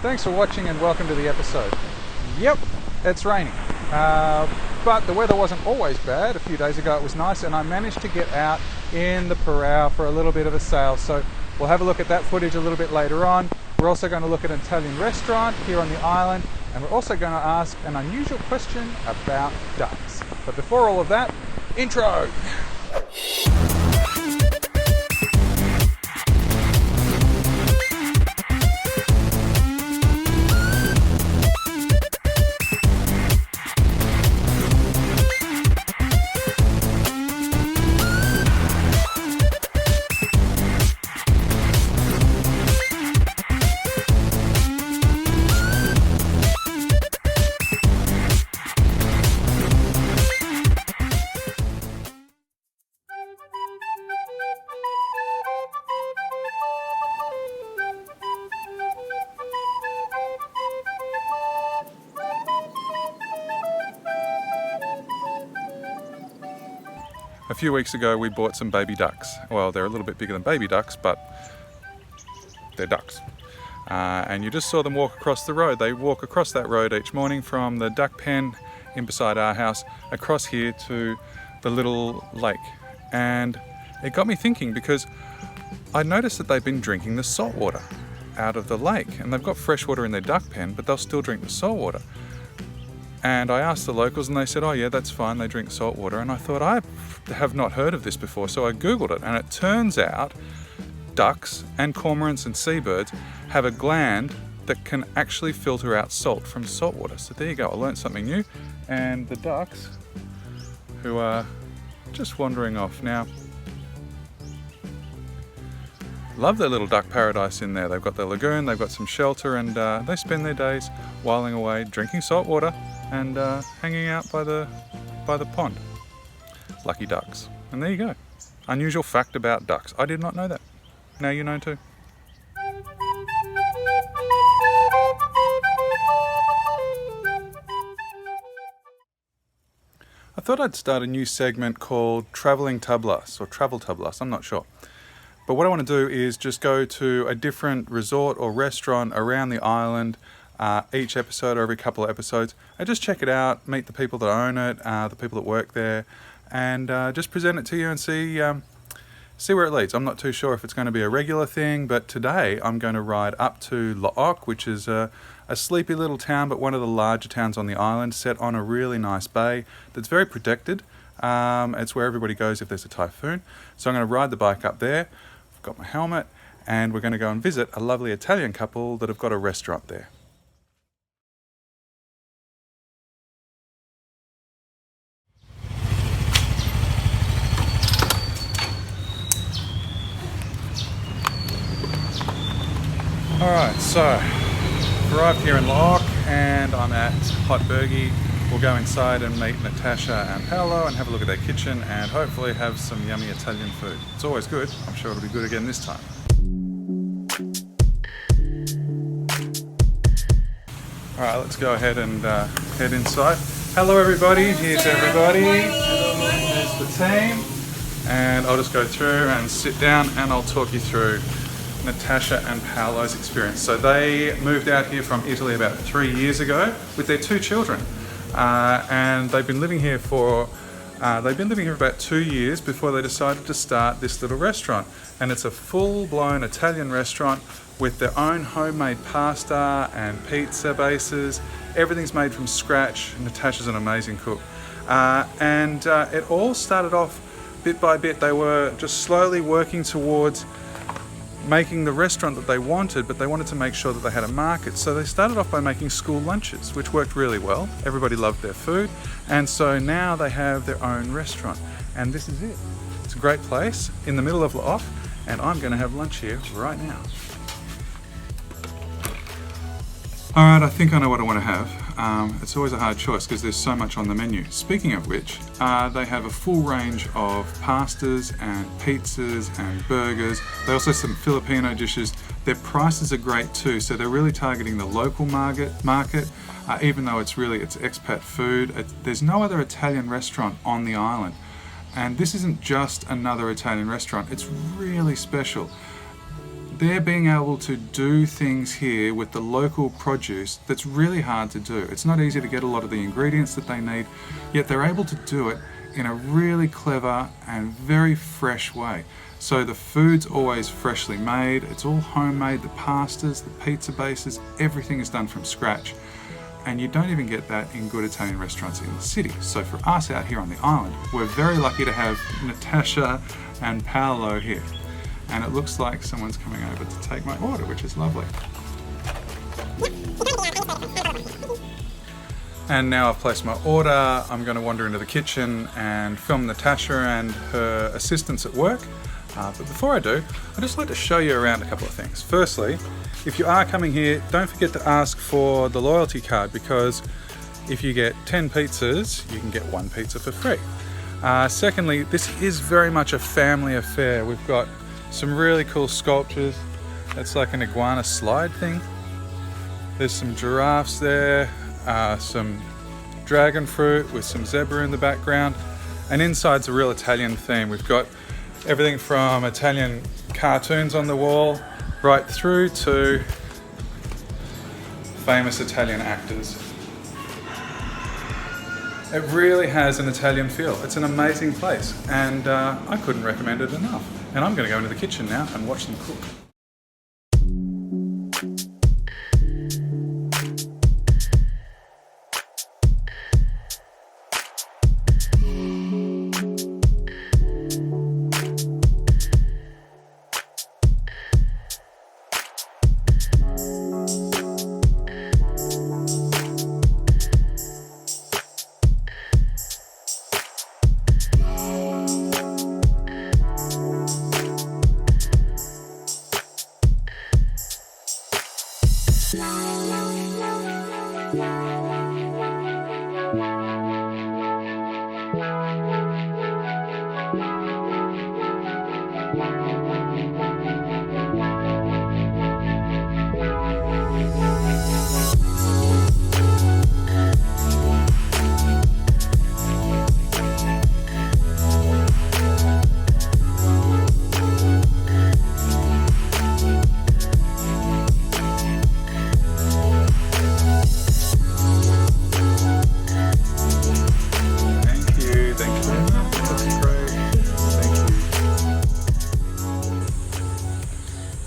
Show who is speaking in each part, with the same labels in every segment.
Speaker 1: Thanks for watching and welcome to the episode. Yep, it's raining, but the weather wasn't always bad. A few days ago it was nice and I managed to get out in the Paraw for a little bit of a sail, so we'll have a look at that footage a little bit later on. We're also going to look at an Italian restaurant here on the island, and we're also going to ask an unusual question about ducks. But before all of that, intro! A few weeks ago we bought some baby ducks. Well, they're a little bit bigger than baby ducks, but they're ducks. And you just saw them walk across the road. They walk across that road each morning from the duck pen in beside our house across here to the little lake. And it got me thinking, because I noticed that they've been drinking the salt water out of the lake, and they've got fresh water in their duck pen, but they'll still drink the salt water. And I asked the locals and they said, oh yeah, that's fine, they drink salt water. And I thought, I have not heard of this before, so I Googled it, and it turns out ducks and cormorants and seabirds have a gland that can actually filter out salt from salt water. So there you go, I learned something new. And the ducks, who are just wandering off now, love their little duck paradise in there. They've got their lagoon, they've got some shelter, and they spend their days whiling away, drinking salt water and hanging out by the pond. Lucky ducks. And there you go. Unusual fact about ducks. I did not know that. Now you know too. I thought I'd start a new segment called Traveling Tablas, or Travel Tablas, I'm not sure. But what I want to do is just go to a different resort or restaurant around the island each episode or every couple of episodes, and just check it out, meet the people that own it, the people that work there, and just present it to you and see where it leads. I'm not too sure if it's going to be a regular thing, but today I'm going to ride up to Looc, which is a sleepy little town, but one of the larger towns on the island, set on a really nice bay that's very protected. It's where everybody goes if there's a typhoon. So I'm going to ride the bike up there. I've got my helmet, and we're going to go and visit a lovely Italian couple that have got a restaurant there. Alright, so arrived here in Looc and I'm at Hot Burgy. We'll go inside and meet Natasha and Paolo and have a look at their kitchen and hopefully have some yummy Italian food. It's always good. I'm sure it'll be good again this time. Alright, let's go ahead and head inside. Hello everybody, here's everybody. There's the team. And I'll just go through and sit down and I'll talk you through Natasha and Paolo's experience. So they moved out here from Italy about 3 years ago with their 2 children, and they've been living here for about 2 years before they decided to start this little restaurant. And it's a full-blown Italian restaurant with their own homemade pasta and pizza bases. Everything's made from scratch. Natasha's an amazing cook, and it all started off bit by bit. They were just slowly working towards making the restaurant that they wanted, but they wanted to make sure that they had a market. So they started off by making school lunches, which worked really well. Everybody loved their food, and so now they have their own restaurant, and this is it. It's a great place in the middle of Looc, and I'm going to have lunch here right now. Alright, I think I know what I want to have. It's always a hard choice because there's so much on the menu. Speaking of which, they have a full range of pastas and pizzas and burgers. They also have some Filipino dishes. Their prices are great too, so they're really targeting the local market. Even though it's expat food. There's no other Italian restaurant on the island. And this isn't just another Italian restaurant, it's really special. they're being able to do things here with the local produce that's really hard to do. It's not easy to get a lot of the ingredients that they need, yet they're able to do it in a really clever and very fresh way. So the food's always freshly made, it's all homemade, the pastas, the pizza bases, everything is done from scratch. And you don't even get that in good Italian restaurants in the city. So for us out here on the island, we're very lucky to have Natasha and Paolo here. And it looks like someone's coming over to take my order, which is lovely. And now I've placed my order, I'm going to wander into the kitchen and film Natasha and her assistants at work. But before I do, I'd just like to show you around a couple of things. Firstly, if you are coming here, don't forget to ask for the loyalty card, because if you get 10 pizzas, you can get 1 pizza for free. Secondly, this is very much a family affair. We've got some really cool sculptures. That's like an iguana slide thing. There's some giraffes there, some dragon fruit with some zebra in the background. And inside's a real Italian theme. We've got everything from Italian cartoons on the wall right through to famous Italian actors. It really has an Italian feel. It's an amazing place, and I couldn't recommend it enough. And I'm going to go into the kitchen now and watch them cook.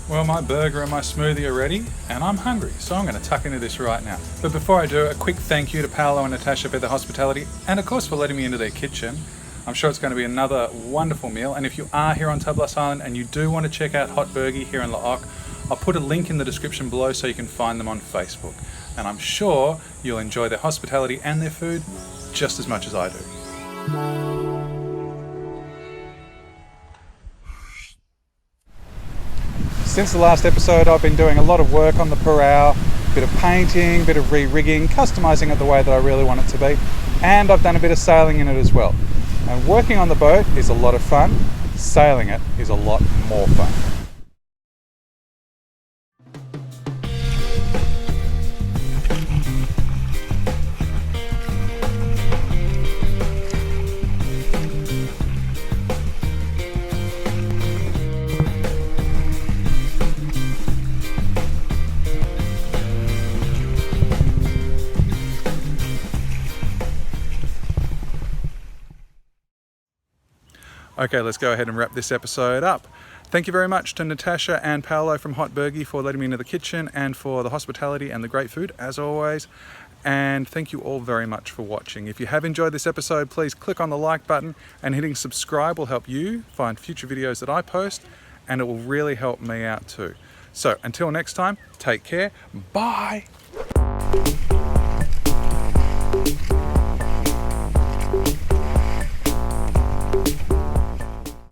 Speaker 1: Well, my burger and my smoothie are ready, and I'm hungry, so I'm going to tuck into this right now. But before I do, a quick thank you to Paolo and Natasha for their hospitality, and of course for letting me into their kitchen. I'm sure it's going to be another wonderful meal, and if you are here on Tablas Island and you do want to check out Hot Burgy here in Looc, I'll put a link in the description below so you can find them on Facebook. And I'm sure you'll enjoy their hospitality and their food just as much as I do. Since the last episode, I've been doing a lot of work on the Paraw, a bit of painting, a bit of re-rigging, customizing it the way that I really want it to be, and I've done a bit of sailing in it as well. And working on the boat is a lot of fun, sailing it is a lot more fun. Okay, let's go ahead and wrap this episode up. Thank you very much to Natasha and Paolo from Hot Burgy for letting me into the kitchen and for the hospitality and the great food, as always. And thank you all very much for watching. If you have enjoyed this episode, please click on the like button, and hitting subscribe will help you find future videos that I post, and it will really help me out too. So until next time, take care. Bye.